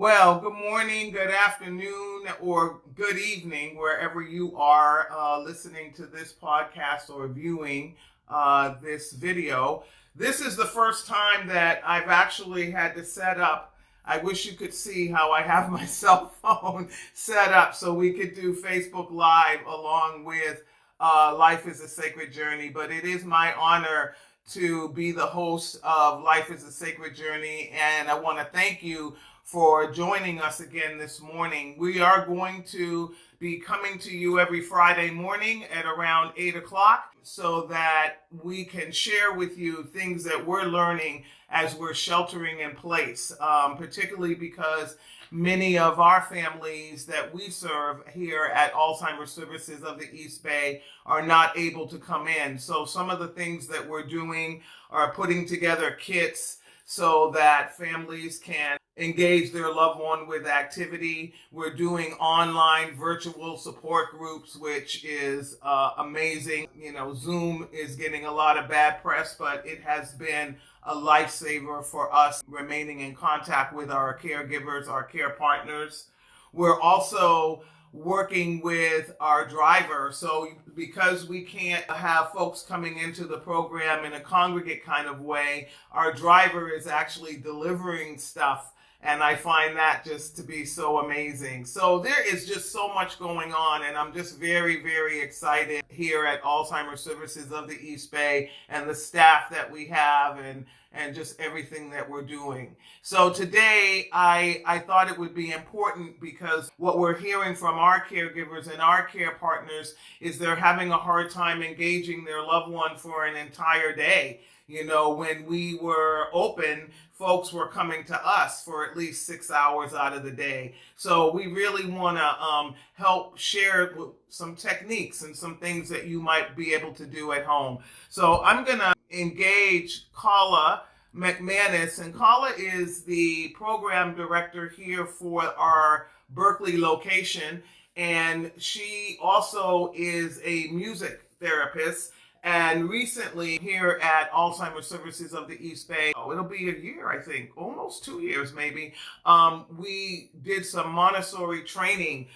Well, good morning, good afternoon, or good evening, wherever you are listening to this podcast or viewing this video. This is the first time that I've actually had to set up. I wish you could see how I have my cell phone set up so we could do Facebook Live along with Life is a Sacred Journey. But it is my honor to be the host of Life is a Sacred Journey, and I want to thank you for joining us again this morning. We are going to be coming to you every Friday morning at around 8 o'clock so that we can share with you things that we're learning as we're sheltering in place, particularly because many of our families that we serve here at Alzheimer Services of the East Bay are not able to come in. So some of the things that we're doing are putting together kits so that families can engage their loved one with activity. We're doing online virtual support groups, which is amazing. You know, Zoom is getting a lot of bad press, but it has been a lifesaver for us remaining in contact with our caregivers, our care partners. We're also working with our driver. So because we can't have folks coming into the program in a congregate kind of way, our driver is actually delivering stuff. And I find that just to be so amazing. So there is just so much going on, and I'm just very, very excited here at Alzheimer's Services of the East Bay and the staff that we have and just everything that we're doing. So today I thought it would be important because what we're hearing from our caregivers and our care partners is they're having a hard time engaging their loved one for an entire day. You know, when we were open, folks were coming to us for at least 6 hours out of the day. So we really want to help share some techniques and some things that you might be able to do at home. So I'm going to engage Carla McManus, and Carla is the program director here for our Berkeley location, and she also is a music therapist. And recently here at Alzheimer's Services of the East Bay, it'll be a year, I think, almost 2 years maybe, we did some Montessori training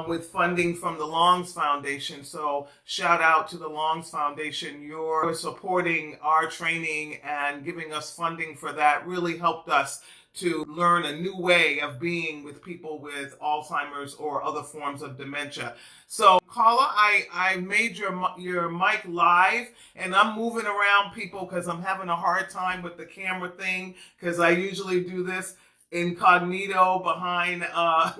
with funding from the Longs Foundation. So shout out to the Longs Foundation. You're supporting our training and giving us funding for that really helped us to learn a new way of being with people with Alzheimer's or other forms of dementia. So, Carla, I made your mic live, and I'm moving around people because I'm having a hard time with the camera thing because I usually do this incognito behind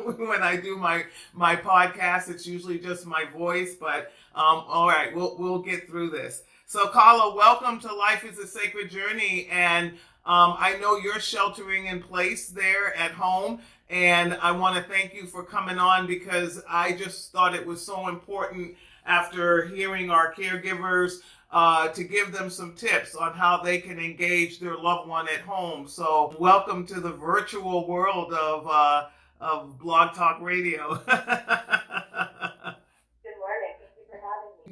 when I do my podcast. It's usually just my voice, but all right, we'll get through this. So, Carla, welcome to Life is a Sacred Journey, and I know you're sheltering in place there at home, and I want to thank you for coming on because I just thought it was so important after hearing our caregivers to give them some tips on how they can engage their loved one at home. So welcome to the virtual world of Blog Talk Radio.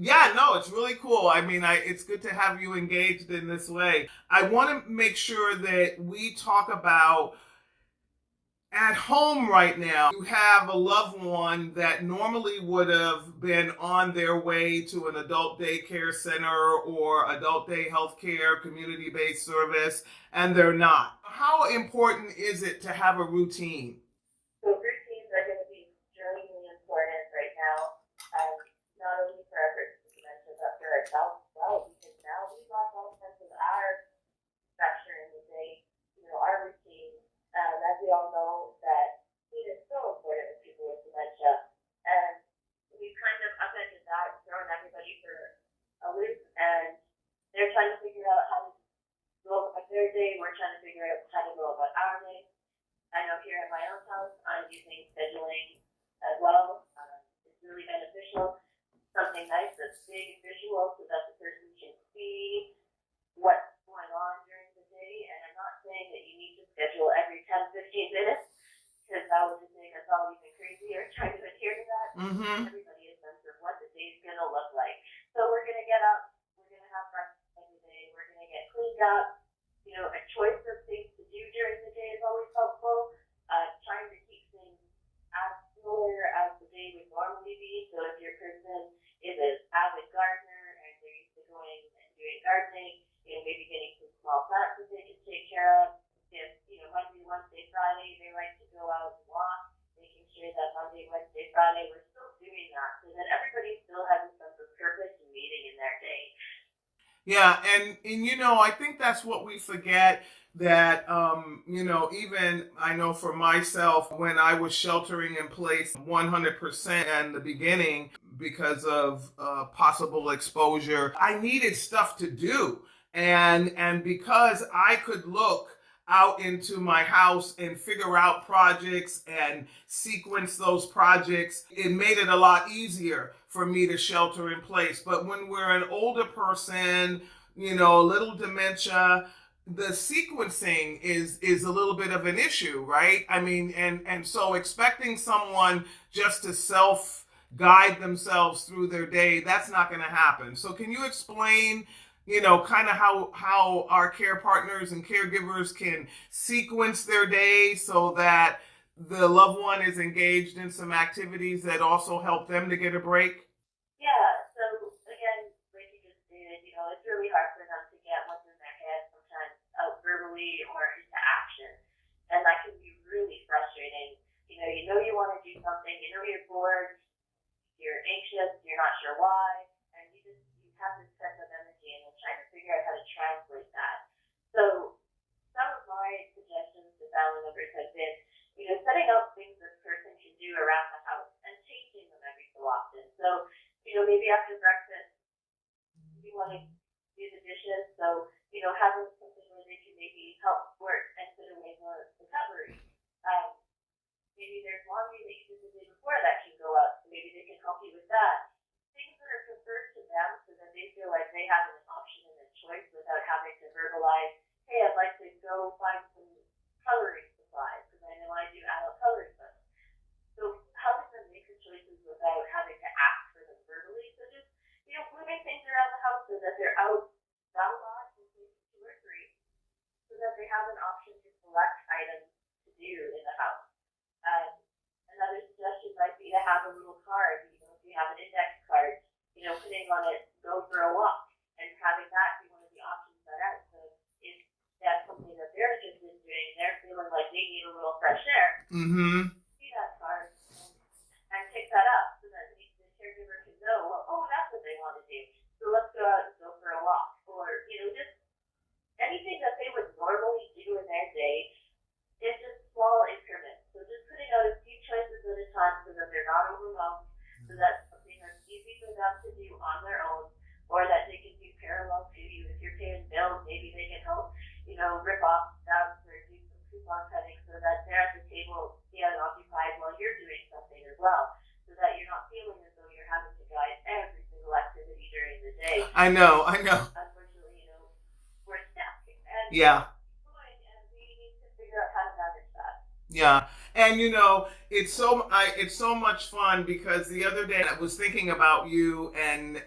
Yeah, no, it's really cool. I mean, it's good to have you engaged in this way. I want to make sure that we talk about at home right now. You have a loved one that normally would have been on their way to an adult daycare center or adult day healthcare, community-based service, and they're not. How important is it to have a routine? So routines are going to be extremely important right now, not only for our dementia, but for ourselves as well, because now we've lost all sense of our structure in the day, our routine. As we all know, that sleep is so important with people with dementia, and we've kind of upended that, thrown everybody for a loop, and they're trying to figure out how to go about their day. We're trying to figure out how to go about our day. I know here at my own house, I'm using scheduling as well. It's really beneficial. Something nice that's big and visual so that the person can see what's going on during the day. And I'm not saying that you need to schedule every 10, 15 minutes because that would just make us all even crazier trying to adhere to that. Mm-hmm. Everybody has a sense of what the day's going to look like. So we're going to get up, we're going to have breakfast every day, we're going to get cleaned up. A choice of things to do during the day is always helpful. Trying to and doing gardening, maybe getting some small plants that they can take care of. If, Monday, Wednesday, Friday, they like to go out and walk, making sure that Monday, Wednesday, Friday, we're still doing that so that everybody still has a sense of purpose and meaning in their day. Yeah, and I think that's what we forget, that even I know for myself, when I was sheltering in place 100% in the beginning because of possible exposure, I needed stuff to do, and because I could look out into my house and figure out projects and sequence those projects, it made it a lot easier for me to shelter in place. But when we're an older person, a little dementia, the sequencing is a little bit of an issue, right? I mean, and so expecting someone just to self guide themselves through their day, that's not going to happen. So can you explain kind of how our care partners and caregivers can sequence their day so that the loved one is engaged in some activities that also help them to get a break? Yeah, so again, like you just stated, it's really hard for them to get what's in their head sometimes out verbally or into action. And that can be really frustrating. You want to do something, you're bored, you're anxious, you're not sure why, and you have this sense of energy, and you're trying to figure out how to translate that. So some of my suggestions to family members have been, setting out things this person can do around the house and changing them every so often. So, maybe after breakfast, you want to do the dishes, so, having something where they can maybe help work and put away the cutlery. Maybe there's laundry that you did the day before that can go out, so maybe they can help you with that. Things that are preferred to them so that they feel like they have an option and a choice without having to verbalize, hey, I'd like to go find some coloring supplies, because I know I do adult coloring books. So helping them make the choices without having to ask for them verbally. So just, moving things around the house so that they're out that a lot, maybe 2 or 3, so that they have an option to select items to do in the house. Another suggestion might be to have a little card, if you have an index card, putting on it, go for a walk, and having that be one of the options set out. So if that's something that they're interested in doing, they're feeling like they need a little fresh air, see that card and pick that up so that the caregiver can know, well, oh, that's what they want to do. So let's go out and go for a walk. Or, just anything that they would normally do in their day in just small increments. So just putting out a few choices at a time so that they're not overwhelmed, so that's something that's easy for them to do on their own, or that they can do parallel to you. If you're paying bills, maybe they can help, rip off stubs or do some coupon cutting so that they're at the table being occupied while you're doing something as well, so that you're not feeling as though you're having to guide every single activity during the day. I know. Unfortunately, we're staffed. And Yeah. And we need to figure out how to manage that. Yeah. And it's so much fun, because the other day I was thinking about you and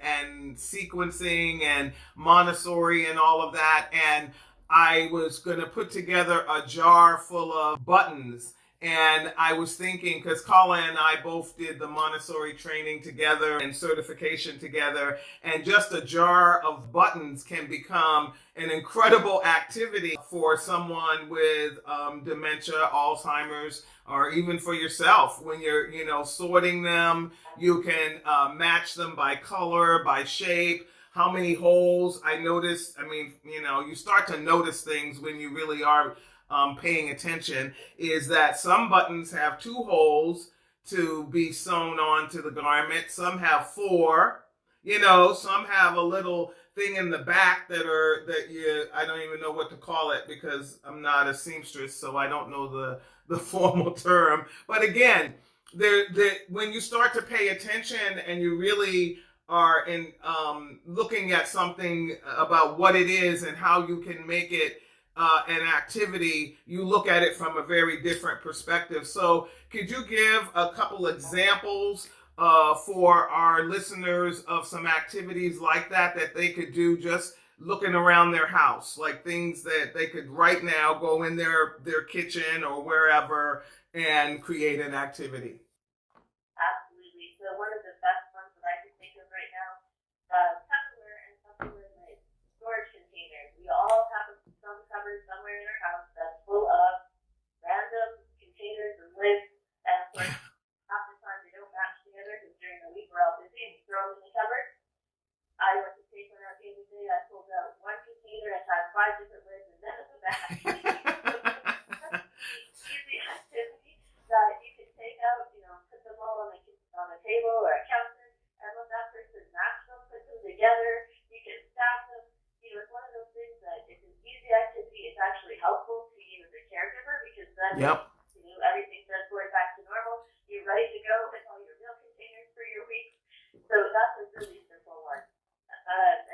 sequencing and Montessori and all of that, and I was going to put together a jar full of buttons. And I was thinking, because Carla and I both did the Montessori training together and certification together, and just a jar of buttons can become an incredible activity for someone with dementia, Alzheimer's, or even for yourself. When you're, sorting them, you can match them by color, by shape, how many holes. You start to notice things when you really are paying attention, is that some buttons have 2 holes to be sewn onto the garment. Some have 4, some have a little thing in the back I don't even know what to call it, because I'm not a seamstress, so I don't know the formal term. But again, when you start to pay attention and you really are looking at something about what it is and how you can make it an activity, you look at it from a very different perspective. So could you give a couple examples for our listeners of some activities like that they could do just looking around their house, like things that they could right now go in their kitchen or wherever and create an activity? Absolutely. So one of the best ones that I can think of right now, Tupperware and Tupperware nights. pulls out one container and has 5 different lids and then it's a bag. Easy activity that you can take out, put them all on a table or a counter, and let that person match them, put them together. You can stack them. It's one of those things that it's an easy activity. It's actually helpful to you as a caregiver because then Yep. everything's just going back to normal. You're ready to go with all your meal containers for your week. So that's a really simple one.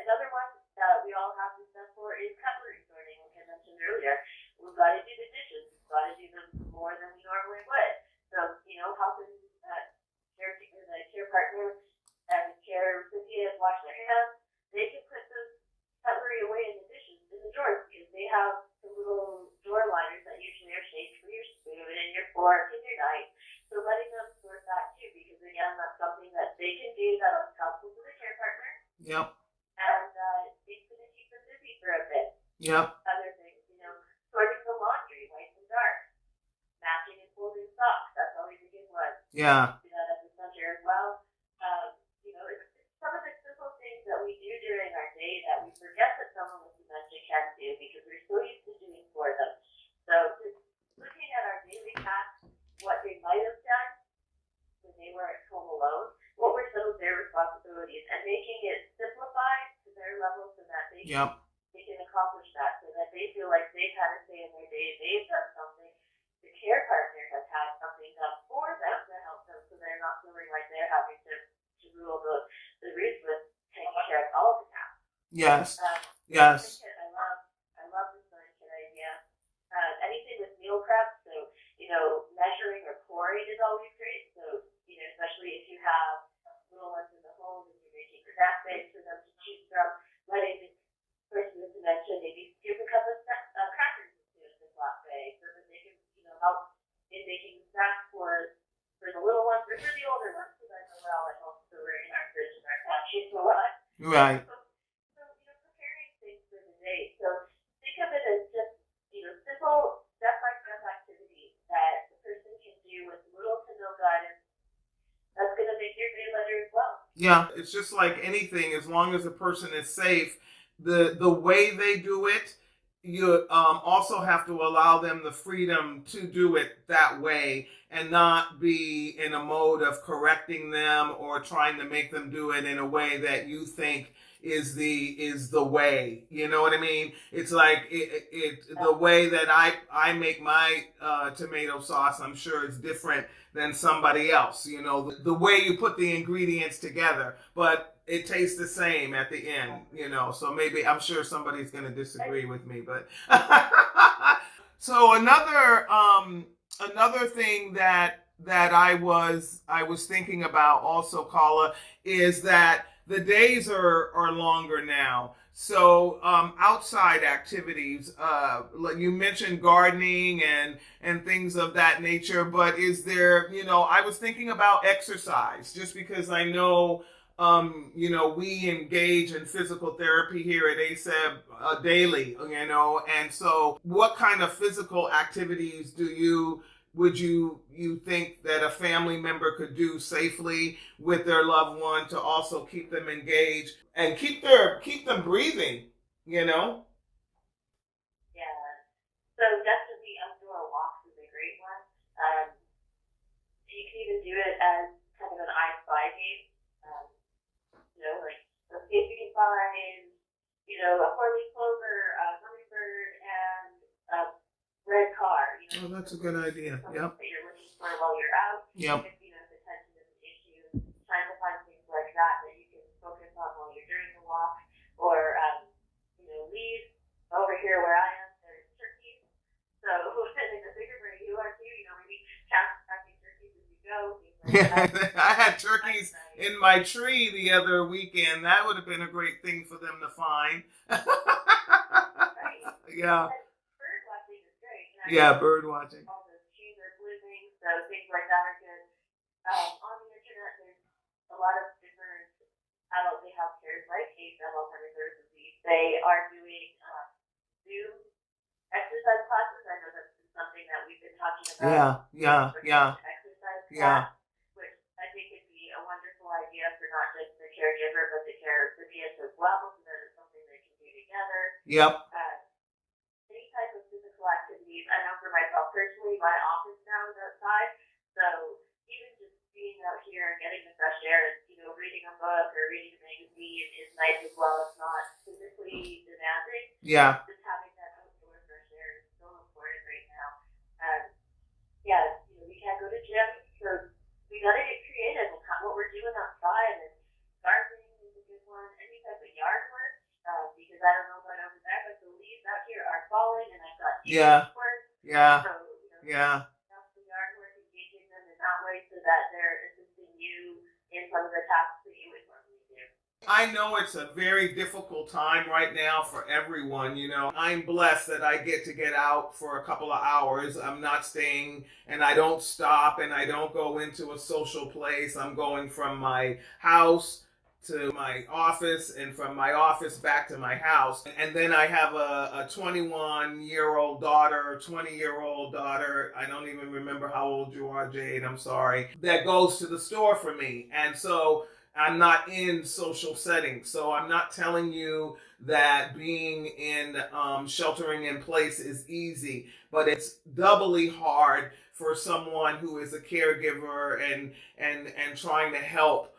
Another one that we all have to step for is cutlery sorting, like I mentioned earlier. We've got to do the dishes. We've got to do them more than we normally would. So, helping the care partner and the care recipient wash their hands, they can put those cutlery away in the dishes in the drawers because they have the little drawer liners that usually are shaped for your spoon and your fork and your knife. So letting them sort that too, because again, that's something that they can do that is helpful to the care partner. Yep. And it's going to keep them busy for a bit. Yep. Other things, sorting the laundry, white and dark, matching and folding socks. That's always a good one. Yeah. Do that at the center as well. It's some of the simple things that we do during our day that we forget that someone with dementia can do because we're so used to doing for them. So just looking at our daily tasks, what they might have done when they were at home alone, what were some of their responsibilities, and making it simplified to their level so that they Yep. they can accomplish that, so that they feel like they've had a say in their day, they've done something, the care partner has had something done for them to help them, so they're not feeling like they're having to rule the roost with taking care of all of the tasks. Yes. Yes. Yes. I love this learning kit idea. Anything with meal prep, so measuring or pouring is always great. So especially if you have little ones in the home and you're making snack bags for them to choose from, letting the person with dementia maybe scoop a couple of crackers into a Ziploc bag so that they can help in making snacks for the little ones or for the older ones, because I know we're all at home, so we're in our fridge and our pantries a lot. Right. So preparing things for the day. So think of it as just simple step-by-step activities that the person can do with little to no guidance. That's going to make your day better as well. Yeah, it's just like anything. As long as a person is safe, the way they do it, you also have to allow them the freedom to do it that way and not be in a mode of correcting them or trying to make them do it in a way that you think is the way. You know what I mean? It's like the way that I make my tomato sauce, I'm sure is different than somebody else. The way you put the ingredients together, but it tastes the same at the end, so maybe I'm sure somebody's going to disagree with me, but so another thing that I was thinking about also, Carla, is that the days are longer now. So outside activities, you mentioned gardening and things of that nature, but is there, I was thinking about exercise, just because I know we engage in physical therapy here at ASEB daily, and so what kind of physical activities would you think that a family member could do safely with their loved one to also keep them engaged and keep them breathing, Yeah. So definitely outdoor walks is a great one. You can even do it as kind of an I spy game. Like let's see if you can find, a four-leaf clover, a hummingbird, and a red car. Oh, that's a good idea. Yep. That you're looking for while you're out. Yep. If the attention is an issue, trying to find things like that you can focus on while you're doing the walk, or leaves over here where I am. There's turkeys. So the bigger where you are too, maybe tracking turkeys as you go. I had turkeys in my tree the other weekend. That would have been a great thing for them to find. Right. Yeah. Bird watching is great. Yeah, bird watching. All the trees are blooming, so things like that are good. On the internet, there's a lot of different adult health cares like ASEB, Alzheimer's disease. They are doing Zoom exercise classes. I know that's something that we've been talking about. Yeah. Exercise Yeah. class, which I think would be a wonderful idea for not just the caregiver, but the care recipient as well, so that it's something they can do together. Yep. Any type of physical activities. I know for myself personally, my office now is outside, so even just being out here and getting the fresh air and, reading a book or reading a magazine is nice as well. It's not physically demanding. Yeah. Just having that outdoor fresh air is so important right now. Yeah, we can't go to gym, so we gotta get creative with what we're doing outside, and gardening is a good one. Any type of yard work, because I don't know about over there, but the leaves out here are falling, and I've got work. Yeah. So, Yeah. that's the yard work, engaging them in that way so that they're assisting you in some of the tasks that you would normally do. I know it's a very difficult time right now for everyone. I'm blessed that I get out for a couple of hours. I'm not staying, and I don't stop, and I don't go into a social place. I'm going from my house to my office, and from my office back to my house. And then I have a 21-year-old daughter, 20-year-old daughter. I don't even remember how old you are, Jade. I'm sorry. That goes to the store for me. And so I'm not in social settings. So I'm not telling you that being in sheltering in place is easy, but it's doubly hard for someone who is a caregiver and trying to help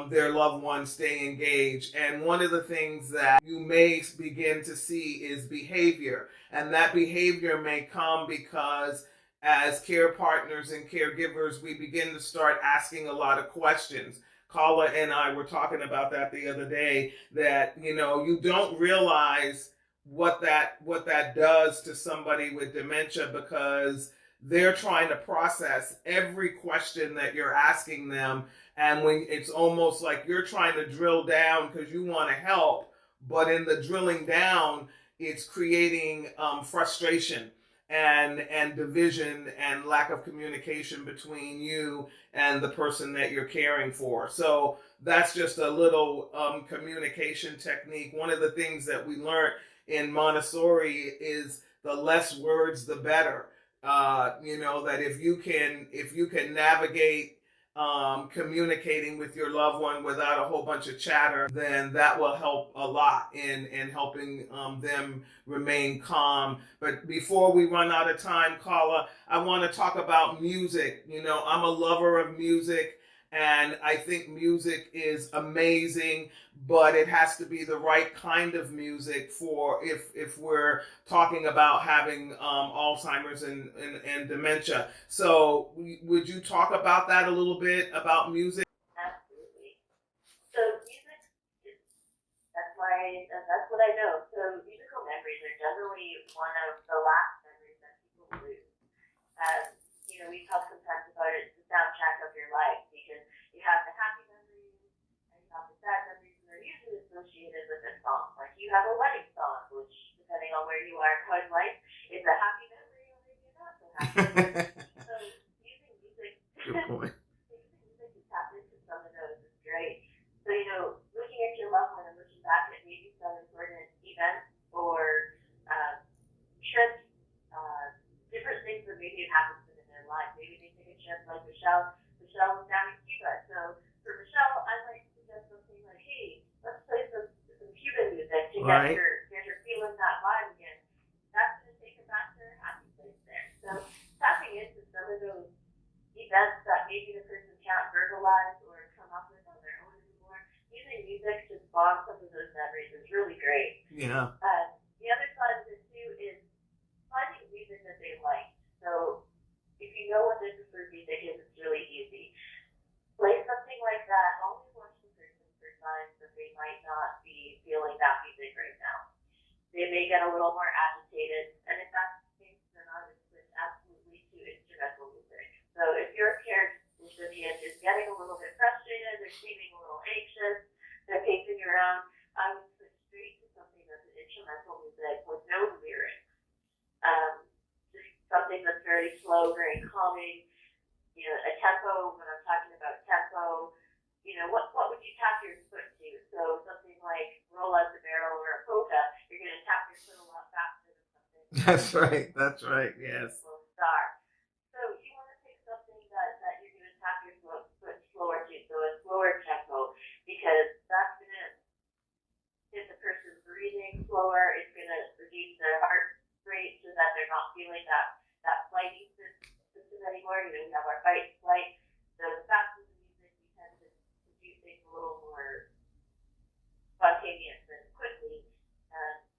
their loved ones stay engaged. And one of the things that you may begin to see is behavior. And that behavior may come because as care partners and caregivers, we begin to start asking a lot of questions. Carla and I were talking about that the other day, that, you don't realize what that does to somebody with dementia, because they're trying to process every question that you're asking them. And when it's almost like you're trying to drill down because you want to help, but in the drilling down, it's creating frustration and division and lack of communication between you and the person that you're caring for. So that's just a little communication technique. One of the things that we learned in Montessori is the less words, the better. That if you can navigate communicating with your loved one without a whole bunch of chatter, then that will help a lot in helping them remain calm. But before we run out of time, Carla, I want to talk about music. I'm a lover of music, and I think music is amazing, but it has to be the right kind of music for if we're talking about having Alzheimer's and dementia. So would you talk about that a little bit, about music? Absolutely. So music is, that's what I know. So musical memories are generally one of the last memories that people lose. We talk sometimes about it, the soundtrack of your life, because you have the happy memories and you have the sad memories, and they're usually associated with a song. Like you have a wedding song, which, depending on where you are in life, is a happy memory or maybe not so happy. So using music, Good point. using music to tap into some of those is great. So, looking at your loved one and looking back at maybe some important events or trips, different things that maybe have happened in their life. Maybe they take a trip like Micheal. Micheal was down in Cuba. So for Micheal, I might suggest something like, hey, let's play some Cuban music to Right. get her feeling that vibe again. That's going to take her back to her happy place there. So tapping into some of those events that maybe the person can't verbalize or come up with on their own anymore, using music to spawn some of those memories is really great. Yeah. The other side of it too is finding music that they like. So if you know what their preferred music is, it's really easy. Play something like that. Only watch the person for signs that they might not be feeling that music right now. They may get a little more agitated, and if that's the case, then I would switch absolutely to instrumental music. So if your care recipient is getting a little bit frustrated, they're seeming a little anxious, they're pacing around, I would switch straight to something that's an instrumental music with no lyrics. Just something that's very slow, very calming. A tempo. When I'm talking about tempo, what would you tap your foot to? So something like Roll Out the Barrel or a polka, you're going to tap your foot a lot faster than something. That's right. Yes. Star. So you want to pick something that you're going to tap your foot slower to, so a slower tempo, because that's going to get the person breathing slower. It's going like that flighting system anymore. You know, we have our fight, flight. The faster the music, we tend to do things a little more spontaneous and quickly.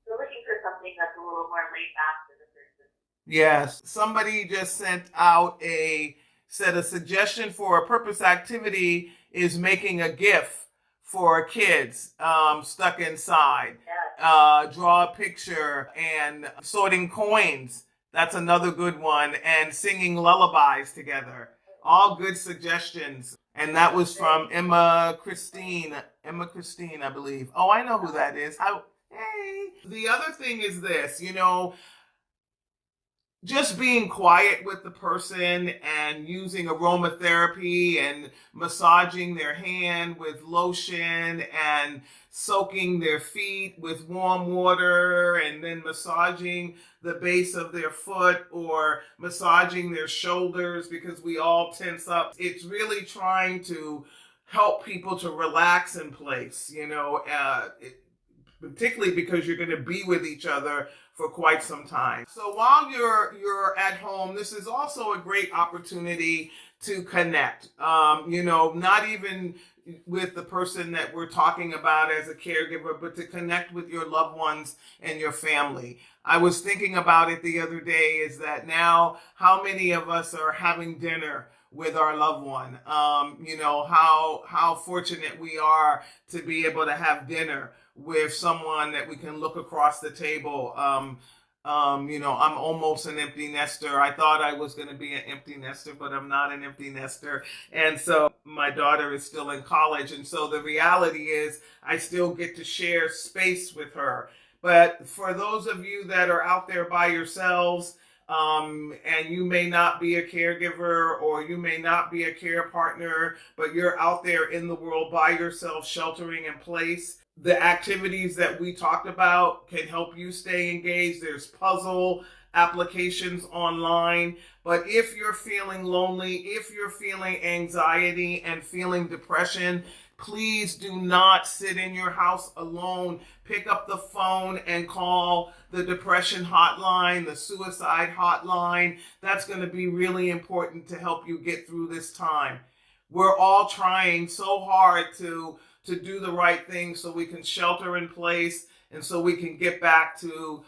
So looking for something that's a little more laid back for the person. Yes. Somebody just said a suggestion for a purpose activity is making a GIF for kids stuck inside. Yeah. Draw a picture and sorting coins. That's another good one. And singing lullabies together. All good suggestions. And that was from Emma Christine, I believe. Oh, I know who that is. Hey. The other thing is this, just being quiet with the person and using aromatherapy and massaging their hand with lotion and soaking their feet with warm water and then massaging the base of their foot or massaging their shoulders because we all tense up. It's really trying to help people to relax in place, particularly because you're going to be with each other for quite some time. So while you're at home, this is also a great opportunity to connect. Not even with the person that we're talking about as a caregiver, but to connect with your loved ones and your family. I was thinking about it the other day, is that now how many of us are having dinner with our loved one? How fortunate we are to be able to have dinner with someone that we can look across the table. I'm almost an empty nester. I thought I was going to be an empty nester, but I'm not an empty nester. And so my daughter is still in college. And so the reality is I still get to share space with her. But for those of you that are out there by yourselves, and you may not be a caregiver or you may not be a care partner, but you're out there in the world by yourself, sheltering in place, the activities that we talked about can help you stay engaged. There's puzzle applications online. But if you're feeling lonely, if you're feeling anxiety and feeling depression, please do not sit in your house alone. Pick up the phone and call the depression hotline, the suicide hotline. That's going to be really important to help you get through this time. We're all trying so hard to do the right thing so we can shelter in place and so we can get back to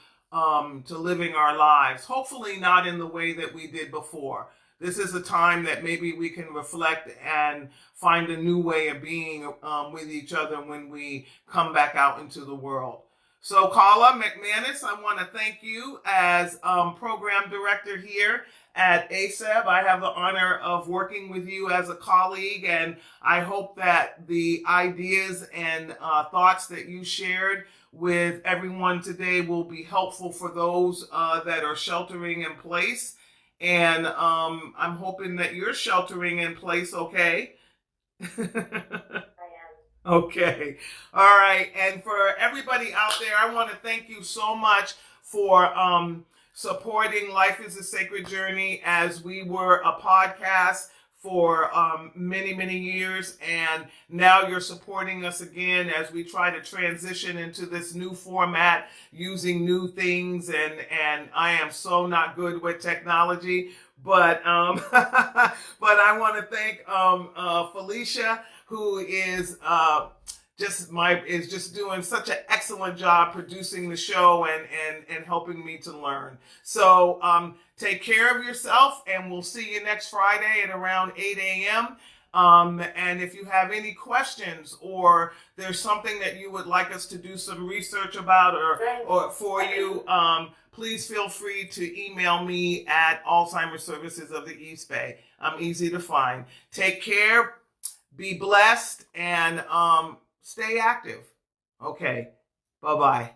living our lives. Hopefully not in the way that we did before. This is a time that maybe we can reflect and find a new way of being with each other when we come back out into the world. So Carla McManus, I want to thank you as program director here at ASEB. I have the honor of working with you as a colleague, and I hope that the ideas and thoughts that you shared with everyone today will be helpful for those that are sheltering in place. And I'm hoping that you're sheltering in place, okay? I am. Okay. All right. And for everybody out there, I want to thank you so much for supporting Life is a Sacred Journey, as we were a podcast for many, many years. And now you're supporting us again as we try to transition into this new format using new things. And I am so not good with technology, but but I want to thank Felicia, who is just doing such an excellent job producing the show and helping me to learn. So take care of yourself, and we'll see you next Friday at around 8 a.m. And if you have any questions or there's something that you would like us to do some research about or for you, please feel free to email me at Alzheimer Services of the East Bay. I'm easy to find. Take care, be blessed, and stay active. Okay, bye-bye.